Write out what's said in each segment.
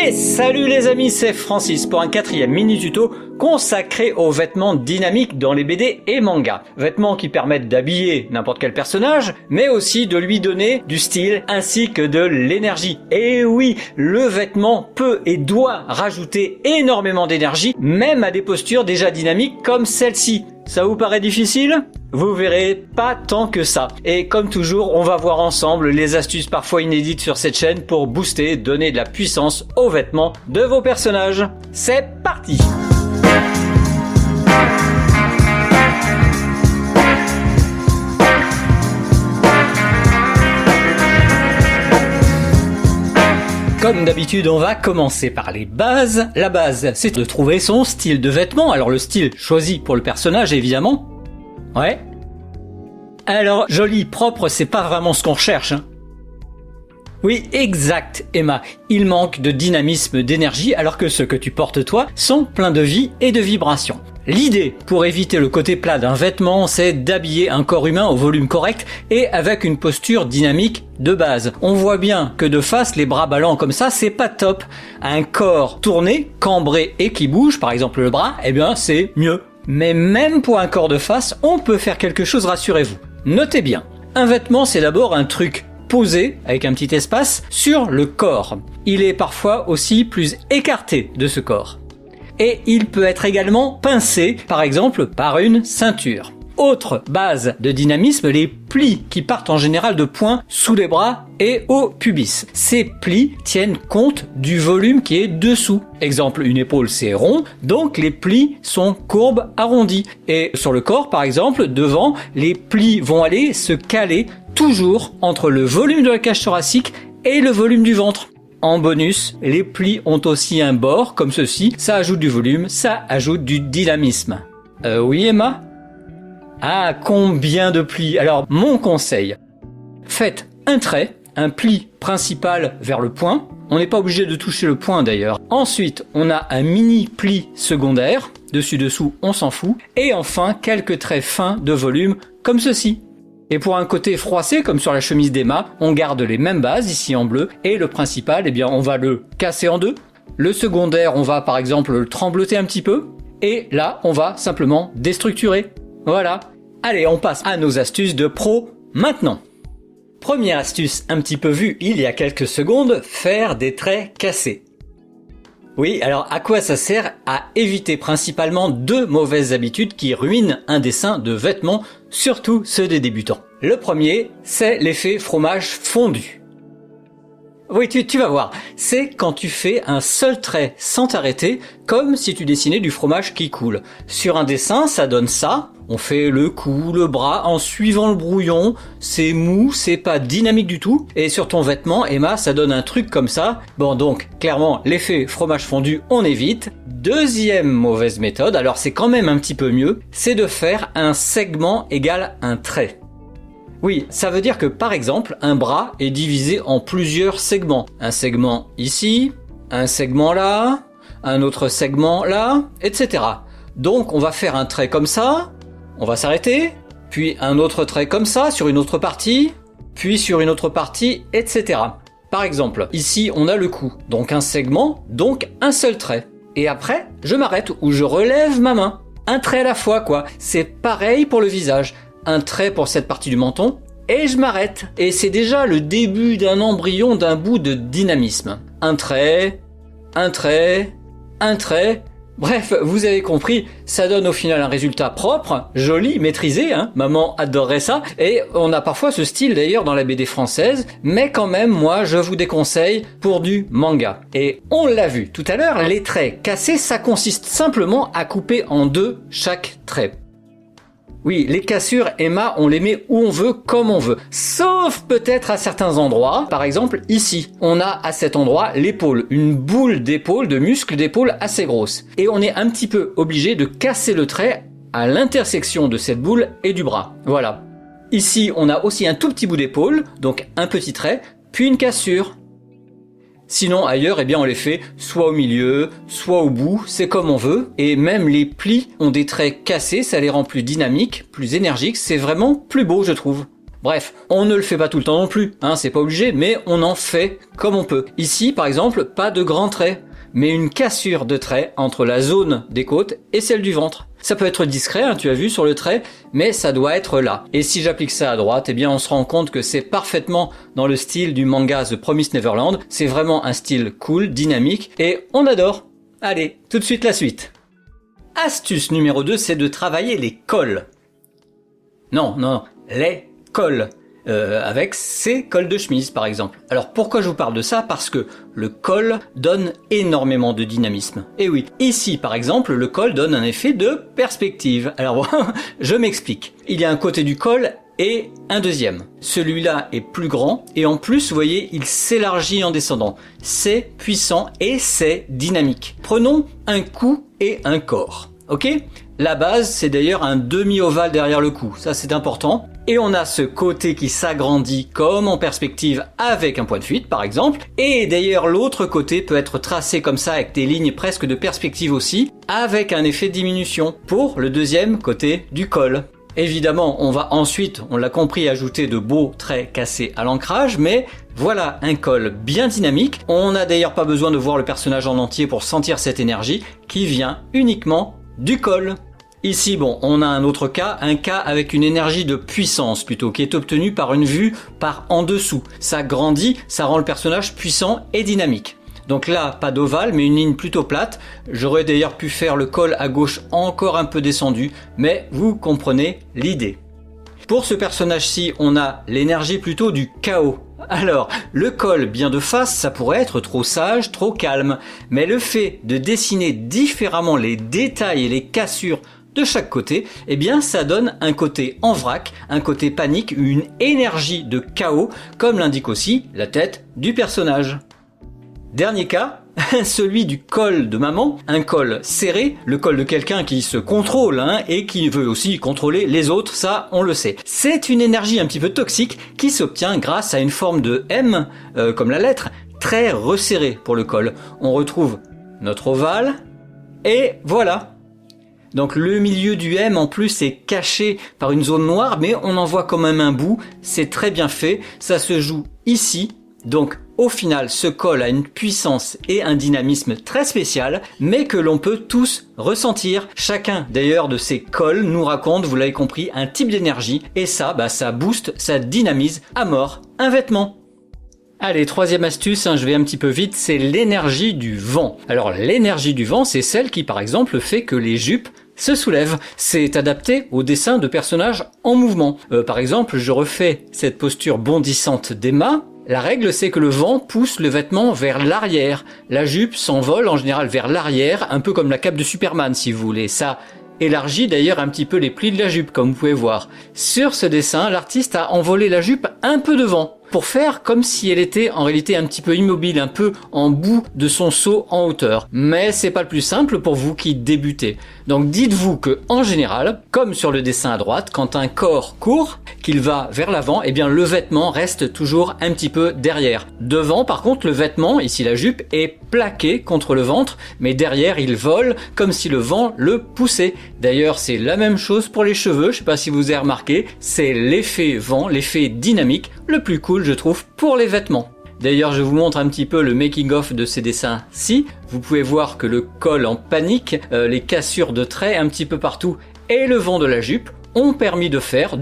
Et salut les amis, c'est Francis pour un 4e mini tuto consacré aux vêtements dynamiques dans les BD et mangas. Vêtements qui permettent d'habiller n'importe quel personnage, mais aussi de lui donner du style ainsi que de l'énergie. Et oui, le vêtement peut et doit rajouter énormément d'énergie, même à des postures déjà dynamiques comme celle-ci. Ça vous paraît difficile ? Vous verrez, pas tant que ça. Et comme toujours, on va voir ensemble les astuces parfois inédites sur cette chaîne pour booster, donner de la puissance aux vêtements de vos personnages. C'est parti ! Comme d'habitude, on va commencer par les bases. La base, c'est de trouver son style de vêtement. Alors le style choisi pour le personnage, évidemment. Ouais. Alors, joli, propre, c'est pas vraiment ce qu'on recherche, hein. Oui, exact, Emma. Il manque de dynamisme, d'énergie, alors que ceux que tu portes toi sont pleins de vie et de vibrations. L'idée, pour éviter le côté plat d'un vêtement, c'est d'habiller un corps humain au volume correct et avec une posture dynamique de base. On voit bien que de face, les bras ballants comme ça, c'est pas top. Un corps tourné, cambré et qui bouge, par exemple le bras, eh bien c'est mieux. Mais même pour un corps de face, on peut faire quelque chose, rassurez-vous. Notez bien, un vêtement c'est d'abord un truc posé, avec un petit espace, sur le corps. Il est parfois aussi plus écarté de ce corps. Et il peut être également pincé, par exemple par une ceinture. Autre base de dynamisme, les plis qui partent en général de points sous les bras et au pubis. Ces plis tiennent compte du volume qui est dessous. Exemple, une épaule c'est rond, donc les plis sont courbes, arrondis. Et sur le corps par exemple, devant, les plis vont aller se caler toujours entre le volume de la cage thoracique et le volume du ventre. En bonus, les plis ont aussi un bord comme ceci, ça ajoute du volume, ça ajoute du dynamisme. Oui Emma ? Ah, combien de plis? Alors, mon conseil, faites un trait, un pli principal vers le point. On n'est pas obligé de toucher le point d'ailleurs. Ensuite, on a un mini pli secondaire. Dessus-dessous, on s'en fout. Et enfin, quelques traits fins de volume comme ceci. Et pour un côté froissé, comme sur la chemise d'Emma, on garde les mêmes bases, ici en bleu. Et le principal, eh bien, on va le casser en deux. Le secondaire, on va par exemple le trembloter un petit peu. Et là, on va simplement déstructurer. Voilà. Allez, on passe à nos astuces de pro maintenant. Première astuce un petit peu vue il y a quelques secondes, faire des traits cassés. Oui, alors à quoi ça sert? À éviter principalement deux mauvaises habitudes qui ruinent un dessin de vêtements, surtout ceux des débutants. Le premier, c'est l'effet fromage fondu. Oui, tu vas voir, c'est quand tu fais un seul trait sans t'arrêter, comme si tu dessinais du fromage qui coule. Sur un dessin, ça donne ça, on fait le cou, le bras, en suivant le brouillon, c'est mou, c'est pas dynamique du tout, et sur ton vêtement, Emma, ça donne un truc comme ça. Bon donc, clairement, l'effet fromage fondu, on évite. Deuxième mauvaise méthode, alors c'est quand même un petit peu mieux, c'est de faire un segment égal un trait. Oui, ça veut dire que par exemple, un bras est divisé en plusieurs segments. Un segment ici, un segment là, un autre segment là, etc. Donc on va faire un trait comme ça, on va s'arrêter, puis un autre trait comme ça sur une autre partie, puis sur une autre partie, etc. Par exemple, ici on a le cou, donc un segment, donc un seul trait. Et après, je m'arrête ou je relève ma main. Un trait à la fois quoi, c'est pareil pour le visage. Un trait pour cette partie du menton, et je m'arrête. Et c'est déjà le début d'un embryon d'un bout de dynamisme. Un trait, un trait, un trait. Bref, vous avez compris, ça donne au final un résultat propre, joli, maîtrisé, hein. Maman adorerait ça. Et on a parfois ce style d'ailleurs dans la BD française, mais quand même, moi, je vous déconseille pour du manga. Et on l'a vu tout à l'heure, les traits cassés, ça consiste simplement à couper en deux chaque trait. Oui, les cassures, Emma, on les met où on veut, comme on veut. Sauf peut-être à certains endroits. Par exemple, ici, on a à cet endroit l'épaule. Une boule d'épaule, de muscle d'épaule assez grosse. Et on est un petit peu obligé de casser le trait à l'intersection de cette boule et du bras. Voilà. Ici, on a aussi un tout petit bout d'épaule, donc un petit trait, puis une cassure. Sinon ailleurs, eh bien on les fait soit au milieu, soit au bout, c'est comme on veut. Et même les plis ont des traits cassés, ça les rend plus dynamiques, plus énergiques, c'est vraiment plus beau je trouve. Bref, on ne le fait pas tout le temps non plus, hein, c'est pas obligé, mais on en fait comme on peut. Ici, par exemple, pas de grands traits, mais une cassure de trait entre la zone des côtes et celle du ventre. Ça peut être discret, hein, tu as vu sur le trait, mais ça doit être là. Et si j'applique ça à droite, eh bien on se rend compte que c'est parfaitement dans le style du manga The Promised Neverland. C'est vraiment un style cool, dynamique, et on adore. Allez, tout de suite la suite. Astuce numéro 2, c'est de travailler les cols. Non, les cols. Avec ces cols de chemise par exemple. Alors pourquoi je vous parle de ça? Parce que le col donne énormément de dynamisme. Et oui, ici par exemple, le col donne un effet de perspective. Alors je m'explique. Il y a un côté du col et un deuxième. Celui-là est plus grand et en plus, vous voyez, il s'élargit en descendant. C'est puissant et c'est dynamique. Prenons un cou et un corps. Ok? La base, c'est d'ailleurs un demi-ovale derrière le cou. Ça, c'est important. Et on a ce côté qui s'agrandit comme en perspective avec un point de fuite, par exemple. Et d'ailleurs, l'autre côté peut être tracé comme ça avec des lignes presque de perspective aussi, avec un effet de diminution pour le deuxième côté du col. Évidemment, on va ensuite, on l'a compris, ajouter de beaux traits cassés à l'ancrage, mais voilà un col bien dynamique. On n'a d'ailleurs pas besoin de voir le personnage en entier pour sentir cette énergie qui vient uniquement du col. Ici, bon, on a un autre cas, un cas avec une énergie de puissance plutôt, qui est obtenue par une vue par en dessous. Ça grandit, ça rend le personnage puissant et dynamique. Donc là, pas d'ovale, mais une ligne plutôt plate. J'aurais d'ailleurs pu faire le col à gauche encore un peu descendu, mais vous comprenez l'idée. Pour ce personnage-ci, on a l'énergie plutôt du chaos. Alors, le col bien de face, ça pourrait être trop sage, trop calme, mais le fait de dessiner différemment les détails et les cassures de chaque côté, eh bien ça donne un côté en vrac, un côté panique, une énergie de chaos, comme l'indique aussi la tête du personnage. Dernier cas, celui du col de maman, un col serré, le col de quelqu'un qui se contrôle et qui veut aussi contrôler les autres, ça on le sait. C'est une énergie un petit peu toxique qui s'obtient grâce à une forme de M, comme la lettre, très resserrée pour le col. On retrouve notre ovale, et voilà. Donc le milieu du M en plus est caché par une zone noire, mais on en voit quand même un bout, c'est très bien fait, ça se joue ici. Donc au final, ce col a une puissance et un dynamisme très spécial, mais que l'on peut tous ressentir. Chacun d'ailleurs de ces cols nous raconte, vous l'avez compris, un type d'énergie, et ça, ça booste, ça dynamise à mort un vêtement. Allez, troisième astuce, je vais un petit peu vite, c'est l'énergie du vent. Alors l'énergie du vent, c'est celle qui par exemple fait que les jupes se soulèvent. C'est adapté au dessin de personnages en mouvement. Par exemple, je refais cette posture bondissante d'Emma. La règle, c'est que le vent pousse le vêtement vers l'arrière. La jupe s'envole en général vers l'arrière, un peu comme la cape de Superman si vous voulez. Ça élargit d'ailleurs un petit peu les plis de la jupe, comme vous pouvez voir. Sur ce dessin, l'artiste a envolé la jupe un peu devant, pour faire comme si elle était en réalité un petit peu immobile, un peu en bout de son saut en hauteur. Mais c'est pas le plus simple pour vous qui débutez. Donc dites-vous que en général, comme sur le dessin à droite, quand un corps court, qu'il va vers l'avant, eh bien le vêtement reste toujours un petit peu derrière. Devant, par contre, le vêtement, ici la jupe, est plaqué contre le ventre, mais derrière il vole comme si le vent le poussait. D'ailleurs, c'est la même chose pour les cheveux, je sais pas si vous avez remarqué, c'est l'effet vent, l'effet dynamique, le plus cool je trouve pour les vêtements. D'ailleurs, je vous montre un petit peu le making-of de ces dessins-ci. Vous pouvez voir que le col en panique, les cassures de traits un petit peu partout et le vent de la jupe ont permis de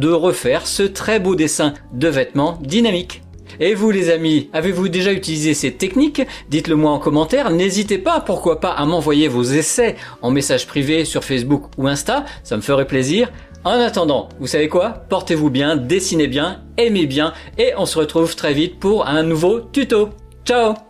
refaire ce très beau dessin de vêtements dynamique. Et vous les amis, avez-vous déjà utilisé ces techniques? Dites-le moi en commentaire, n'hésitez pas, pourquoi pas, à m'envoyer vos essais en message privé sur Facebook ou Insta, ça me ferait plaisir. En attendant, vous savez quoi? Portez-vous bien, dessinez bien, aimez bien, et on se retrouve très vite pour un nouveau tuto. Ciao!